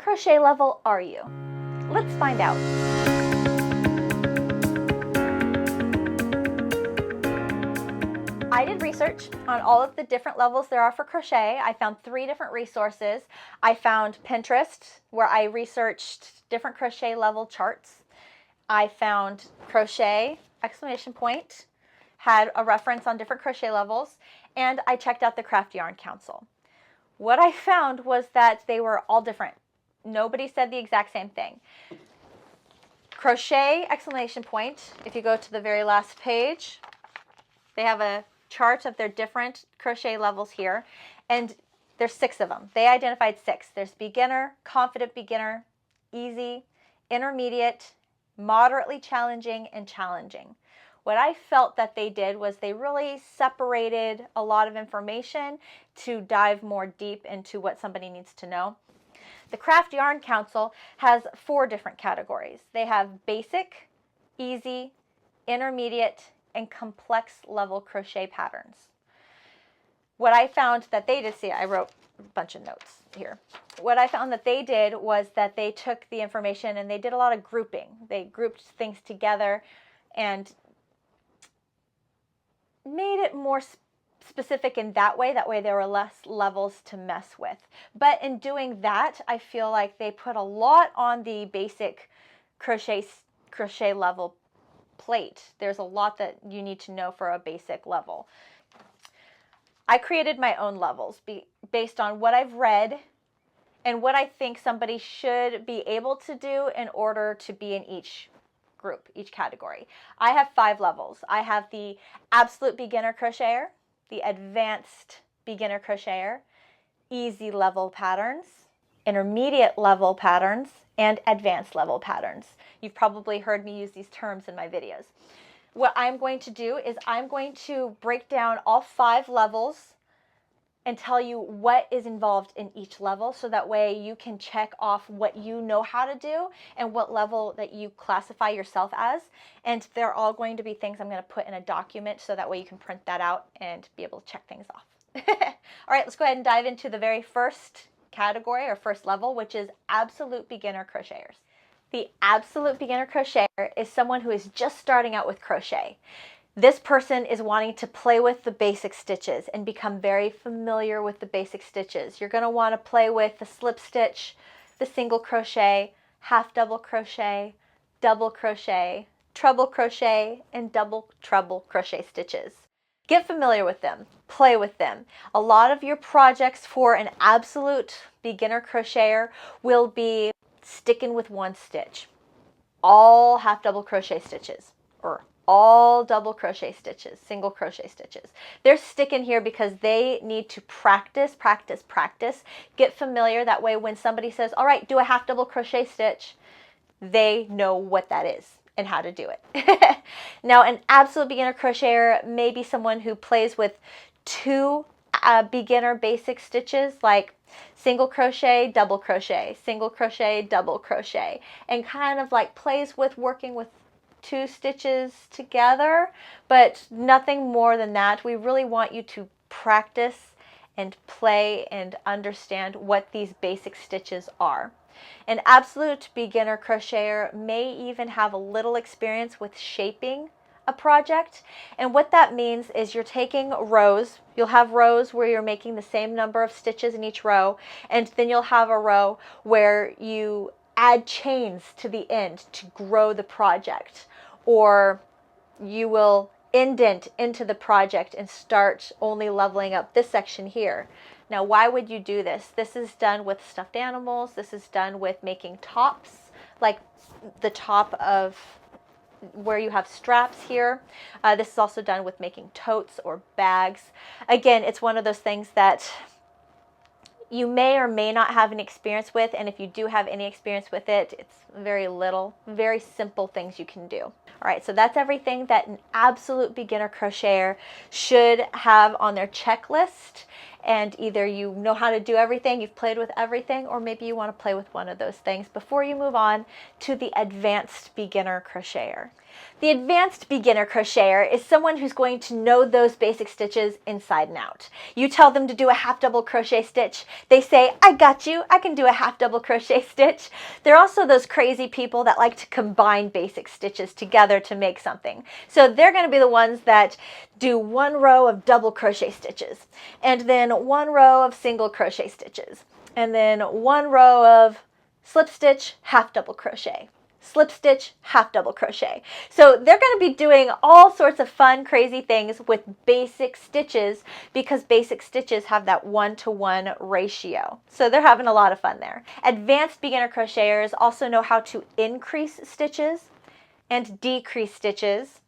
crochet level are you? Let's find out. I did research on all of the different levels there are for crochet. I found 3 different resources. I found Pinterest, where I researched different crochet level charts. I found Crochet ! Had a reference on different crochet levels, and I checked out the Craft Yarn Council. What I found was that they were all different. Nobody said the exact same thing. Crochet ! If you go to the very last page, they have a chart of their different crochet levels here, and there's 6 of them. They identified 6. There's beginner, confident beginner, easy, intermediate, moderately challenging, and challenging. What I felt that they did was they really separated a lot of information to dive more deep into what somebody needs to know. The Craft Yarn Council has 4 different categories. They have basic, easy, intermediate, and complex level crochet patterns. What I found that they did, see, I wrote a bunch of notes here. What I found that they did was that they took the information and they did a lot of grouping. They grouped things together and made it more specific in that way. That way there were less levels to mess with. But in doing that, I feel like they put a lot on the basic crochet level plate. There's a lot that you need to know for a basic level. I created my own levels based on what I've read and what I think somebody should be able to do in order to be in each group, each category. I have 5 levels. I have the absolute beginner crocheter, the advanced beginner crocheter, easy level patterns, intermediate level patterns, and advanced level patterns. You've probably heard me use these terms in my videos. What I'm going to do is I'm going to break down all 5 levels and tell you what is involved in each level, so that way you can check off what you know how to do and what level that you classify yourself as. And they're all going to be things I'm going to put in a document, so that way you can print that out and be able to check things off. All right, let's go ahead and dive into the very first category or first level, which is absolute beginner crocheters. The absolute beginner crocheter is someone who is just starting out with crochet. This person is wanting to play with the basic stitches and become very familiar with the basic stitches. You're going to want to play with the slip stitch, the single crochet, half double crochet, double crochet, treble crochet, and double treble crochet stitches. Get familiar with them, play with them. A lot of your projects for an absolute beginner crocheter will be sticking with one stitch, all half double crochet stitches, or all double crochet stitches, single crochet stitches. They're sticking here because they need to practice, practice, practice, get familiar. That way when somebody says, all right, do a half double crochet stitch, they know what that is and how to do it. Now, an absolute beginner crocheter may be someone who plays with 2 beginner basic stitches, like single crochet, double crochet, single crochet, double crochet, and kind of like plays with working with 2 stitches together, but nothing more than that. We really want you to practice and play and understand what these basic stitches are. An absolute beginner crocheter may even have a little experience with shaping a project, and what that means is you're taking rows. You'll have rows where you're making the same number of stitches in each row, and then you'll have a row where you add chains to the end to grow the project, or you will indent into the project and start only leveling up this section here. Now, why would you do this? This is done with stuffed animals. This is done with making tops, like the top of where you have straps here. This is also done with making totes or bags. Again, it's one of those things that you may or may not have any experience with, and if you do have any experience with it, it's very little, very simple things you can do. All right, so that's everything that an absolute beginner crocheter should have on their checklist. And either you know how to do everything, you've played with everything, or maybe you want to play with one of those things before you move on to the advanced beginner crocheter. The advanced beginner crocheter is someone who's going to know those basic stitches inside and out. You tell them to do a half double crochet stitch, they say, I got you, I can do a half double crochet stitch. They're also those crazy people that like to combine basic stitches together to make something. So they're going to be the ones that do one row of double crochet stitches, and then one row of single crochet stitches, and then one row of slip stitch, half double crochet, slip stitch, half double crochet. So they're going to be doing all sorts of fun, crazy things with basic stitches because basic stitches have that 1-to-1 ratio. So they're having a lot of fun there. Advanced beginner crocheters also know how to increase stitches and decrease stitches.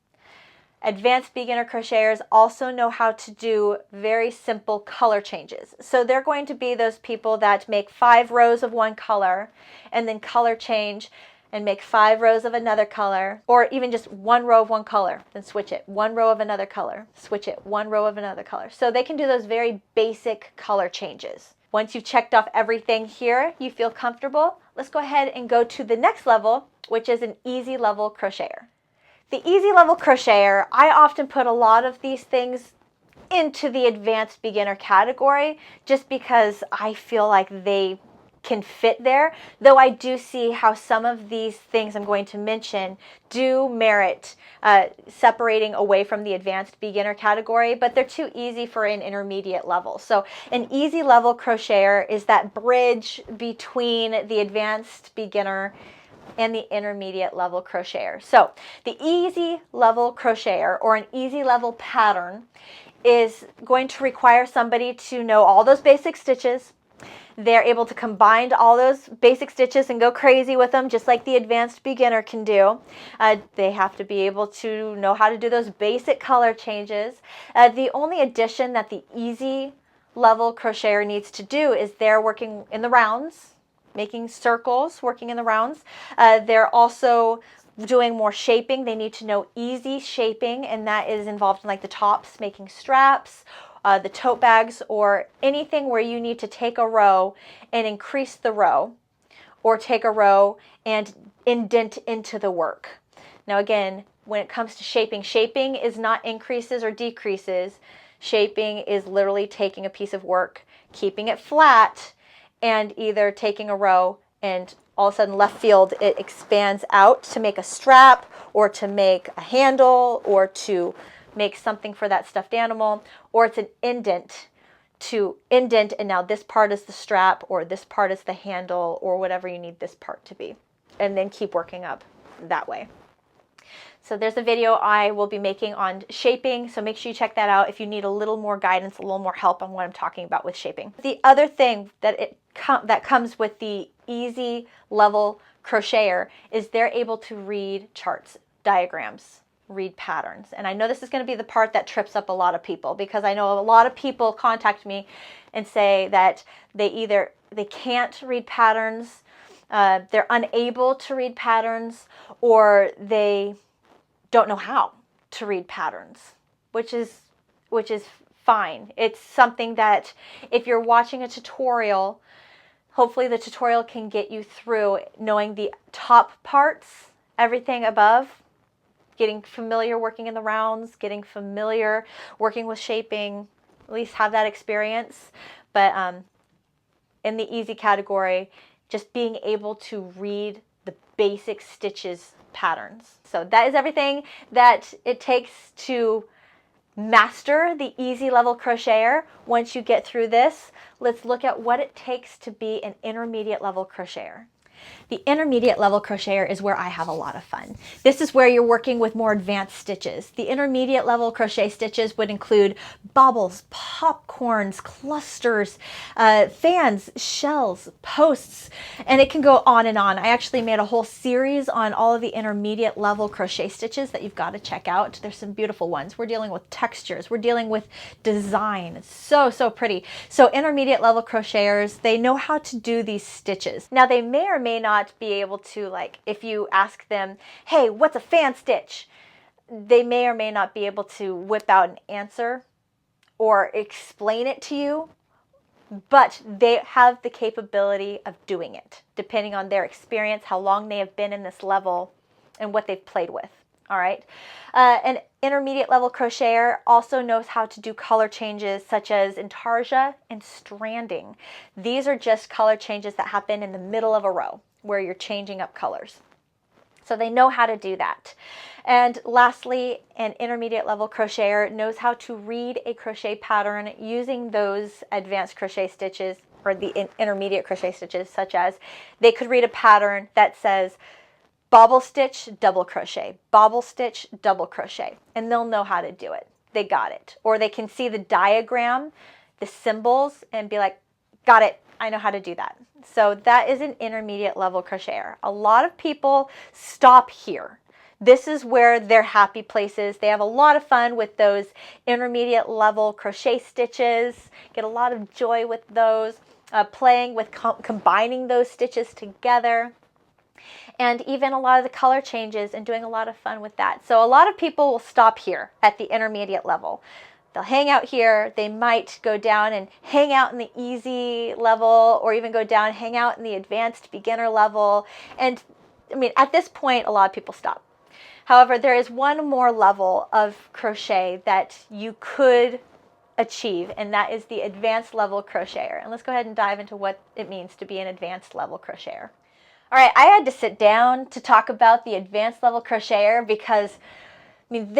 Advanced beginner crocheters also know how to do very simple color changes. So they're going to be those people that make 5 rows of one color and then color change and make 5 rows of another color, or even just 1 row of one color, then switch it, 1 row of another color, switch it, 1 row of another color. So they can do those very basic color changes. Once you've checked off everything here, you feel comfortable, let's go ahead and go to the next level, which is an easy level crocheter. The easy level crocheter, I often put a lot of these things into the advanced beginner category just because I feel like they can fit there, though I do see how some of these things I'm going to mention do merit separating away from the advanced beginner category, but they're too easy for an intermediate level. So an easy level crocheter is that bridge between the advanced beginner and the intermediate level crocheter. So the easy level crocheter or an easy level pattern is going to require somebody to know all those basic stitches. They're able to combine all those basic stitches and go crazy with them just like the advanced beginner can do. They have to be able to know how to do those basic color changes. The only addition that the easy level crocheter needs to do is they're working in the rounds, making circles, working in the rounds. They're also doing more shaping. They need to know easy shaping, and that is involved in like the tops, making straps, the tote bags, or anything where you need to take a row and increase the row, or take a row and indent into the work. Now again, when it comes to shaping, shaping is not increases or decreases. Shaping is literally taking a piece of work, keeping it flat, and either taking a row and all of a sudden left field it expands out to make a strap or to make a handle or to make something for that stuffed animal, or it's an indent to indent, and now this part is the strap or this part is the handle or whatever you need this part to be, and then keep working up that way. So there's a video I will be making on shaping, so make sure you check that out if you need a little more guidance, a little more help on what I'm talking about with shaping. The other thing that that comes with the easy level crocheter is they're able to read charts, diagrams, read patterns. And I know this is going to be the part that trips up a lot of people, because I know a lot of people contact me and say that they can't read patterns, they're unable to read patterns, or they don't know how to read patterns, which is fine. It's something that if you're watching a tutorial, hopefully the tutorial can get you through knowing the top parts, everything above, getting familiar working in the rounds, getting familiar working with shaping, at least have that experience. But in the easy category, just being able to read the basic stitches patterns. So that is everything that it takes to master the easy level crocheter. Once you get through this, let's look at what it takes to be an intermediate level crocheter. The intermediate level crocheter is where I have a lot of fun. This is where you're working with more advanced stitches. The intermediate level crochet stitches would include baubles, popcorns, clusters, fans, shells, posts, and it can go on and on. I actually made a whole series on all of the intermediate level crochet stitches that you've got to check out. There's some beautiful ones. We're dealing with textures. We're dealing with design. It's so pretty. So intermediate level crocheters, they know how to do these stitches. Now they may or may may not be able to, like, if you ask them, hey, what's a fan stitch? They may or may not be able to whip out an answer or explain it to you, but they have the capability of doing it, depending on their experience, how long they have been in this level, and what they've played with. All right. An intermediate level crocheter also knows how to do color changes such as intarsia and stranding. These are just color changes that happen in the middle of a row where you're changing up colors. So they know how to do that. And lastly, an intermediate level crocheter knows how to read a crochet pattern using those advanced crochet stitches, or the intermediate crochet stitches, such as they could read a pattern that says bobble stitch, double crochet, bobble stitch, double crochet, and they'll know how to do it. They got it. Or they can see the diagram, the symbols, and be like, got it, I know how to do that. So that is an intermediate level crocheter. A lot of people stop here. This is where their happy place is. They have a lot of fun with those intermediate level crochet stitches, get a lot of joy with those, playing with combining those stitches together, and even a lot of the color changes and doing a lot of fun with that. So a lot of people will stop here at the intermediate level. They'll hang out here. They might go down and hang out in the easy level, or even go down and hang out in the advanced beginner level. And I mean, at this point, a lot of people stop. However, there is one more level of crochet that you could achieve, and that is the advanced level crocheter. And let's go ahead and dive into what it means to be an advanced level crocheter. All right, I had to sit down to talk about the advanced level crocheter because, I mean,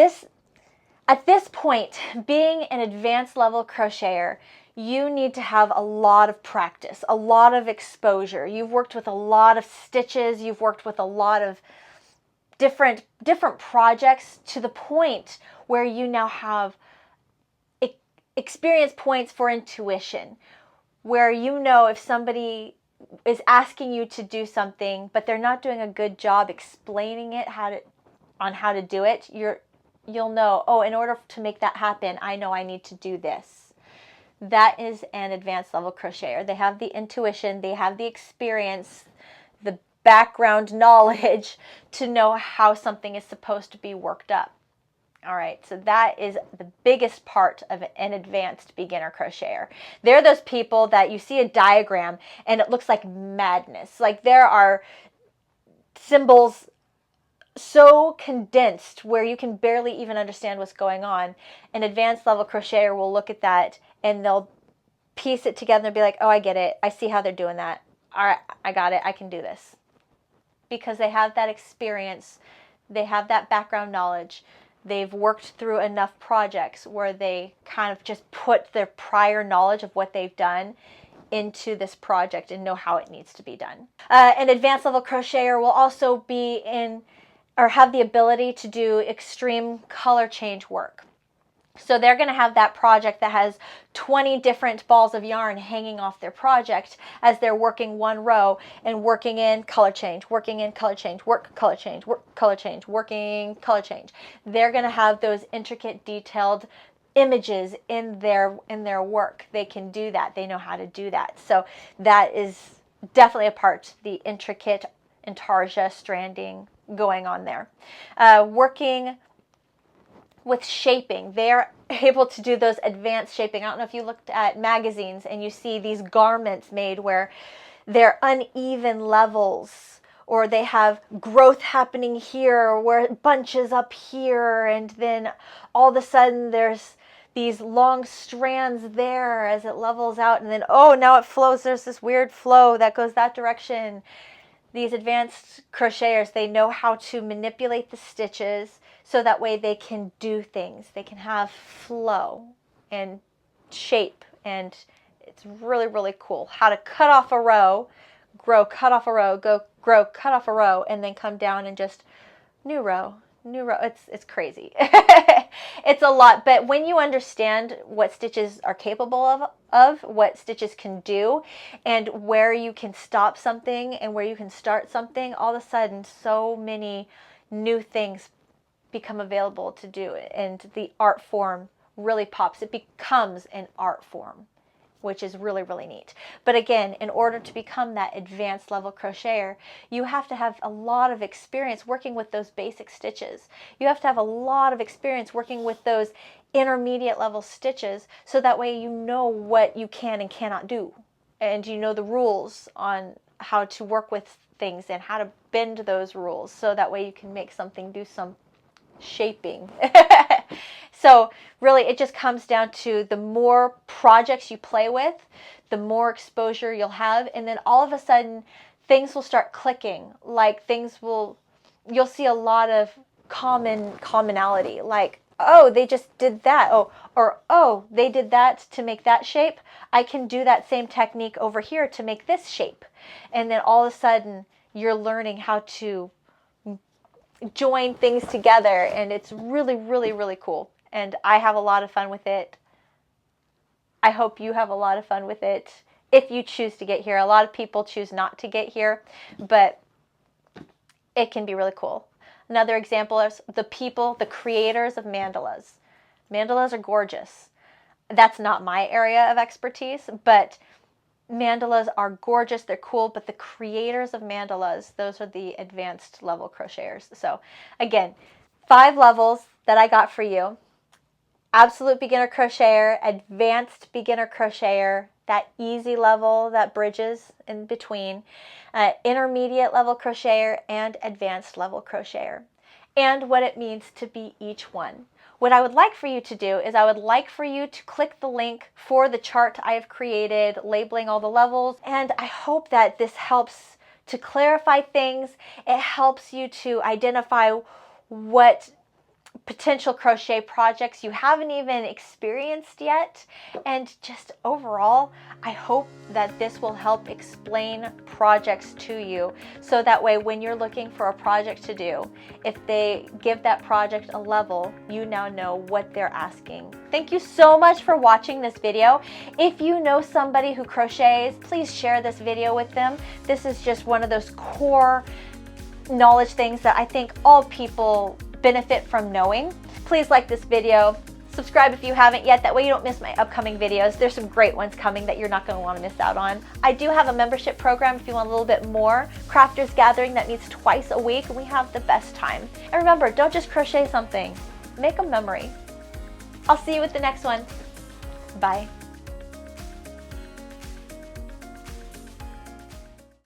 at this point, being an advanced level crocheter, you need to have a lot of practice, a lot of exposure. You've worked with a lot of stitches, you've worked with a lot of different projects, to the point where you now have experience points for intuition, where you know if somebody is asking you to do something, but they're not doing a good job explaining it, how to do it, you'll know, oh, in order to make that happen, I know I need to do this. That is an advanced level crocheter. They have the intuition, they have the experience, the background knowledge to know how something is supposed to be worked up. All right, so that is the biggest part of an advanced beginner crocheter. They're those people that you see a diagram and it looks like madness. Like there are symbols so condensed where you can barely even understand what's going on. An advanced level crocheter will look at that and they'll piece it together and be like, oh, I get it. I see how they're doing that. All right, I got it. I can do this. Because they have that experience. They have that background knowledge. They've worked through enough projects where they kind of just put their prior knowledge of what they've done into this project and know how it needs to be done. An advanced level crocheter will also be in, or have the ability to do extreme color change work. So they're going to have that project that has 20 different balls of yarn hanging off their project as they're working one row and working in color change, working in color change, work color change, work color change, working color change. They're going to have those intricate, detailed images in their work. They can do that. They know how to do that. So that is definitely a part, the intricate intarsia stranding going on there. Working with shaping, they're able to do those advanced shaping. I don't know if you looked at magazines and you see these garments made where they're uneven levels, or they have growth happening here where it bunches up here, and then all of a sudden there's these long strands there as it levels out, and then oh, now it flows. There's this weird flow that goes that direction. These advanced crocheters, they know how to manipulate the stitches so that way they can do things. They can have flow and shape, and it's really, really cool. How to cut off a row, grow, cut off a row, go, grow, cut off a row, and then come down and just new row, new row. It's crazy. It's a lot, but when you understand what stitches are capable of, what stitches can do, and where you can stop something and where you can start something, all of a sudden so many new things become available to do, and the art form really pops. It becomes an art form. which is really, really neat. But again, in order to become that advanced level crocheter, you have to have a lot of experience working with those basic stitches. You have to have a lot of experience working with those intermediate level stitches, so that way you know what you can and cannot do. And you know the rules on how to work with things and how to bend those rules, so that way you can make something do some shaping. So really, it just comes down to the more projects you play with, the more exposure you'll have, and then all of a sudden things will start clicking. Like you'll see a lot of commonality, like, oh, they just did that. Oh, they did that to make that shape. I can do that same technique over here to make this shape. And then all of a sudden you're learning how to join things together, and it's really, really, really cool. And I have a lot of fun with it. I hope you have a lot of fun with it if you choose to get here. A lot of people choose not to get here, but it can be really cool. Another example is the creators of mandalas. Mandalas are gorgeous. That's not my area of expertise, but mandalas are gorgeous. They're cool, but the creators of mandalas, those are the advanced level crocheters. So again, 5 levels that I got for you. Absolute beginner crocheter, advanced beginner crocheter, that easy level that bridges in between, intermediate level crocheter, and advanced level crocheter, and what it means to be each one. What I would like for you to do is I would like for you to click the link for the chart I have created labeling all the levels, and I hope that this helps to clarify things. It helps you to identify what potential crochet projects you haven't even experienced yet, and just overall, I hope that this will help explain projects to you, so that way when you're looking for a project to do, if they give that project a level, you now know what they're asking. Thank you so much for watching this video. If you know somebody who crochets, please share this video with them. This is just one of those core knowledge things that I think all people benefit from knowing. Please like this video, subscribe if you haven't yet, that way you don't miss my upcoming videos. There's some great ones coming that you're not going to want to miss out on. I do have a membership program if you want a little bit more. Crafters Gathering that meets twice a week, and we have the best time. And remember, don't just crochet something, make a memory. I'll see you with the next one. Bye.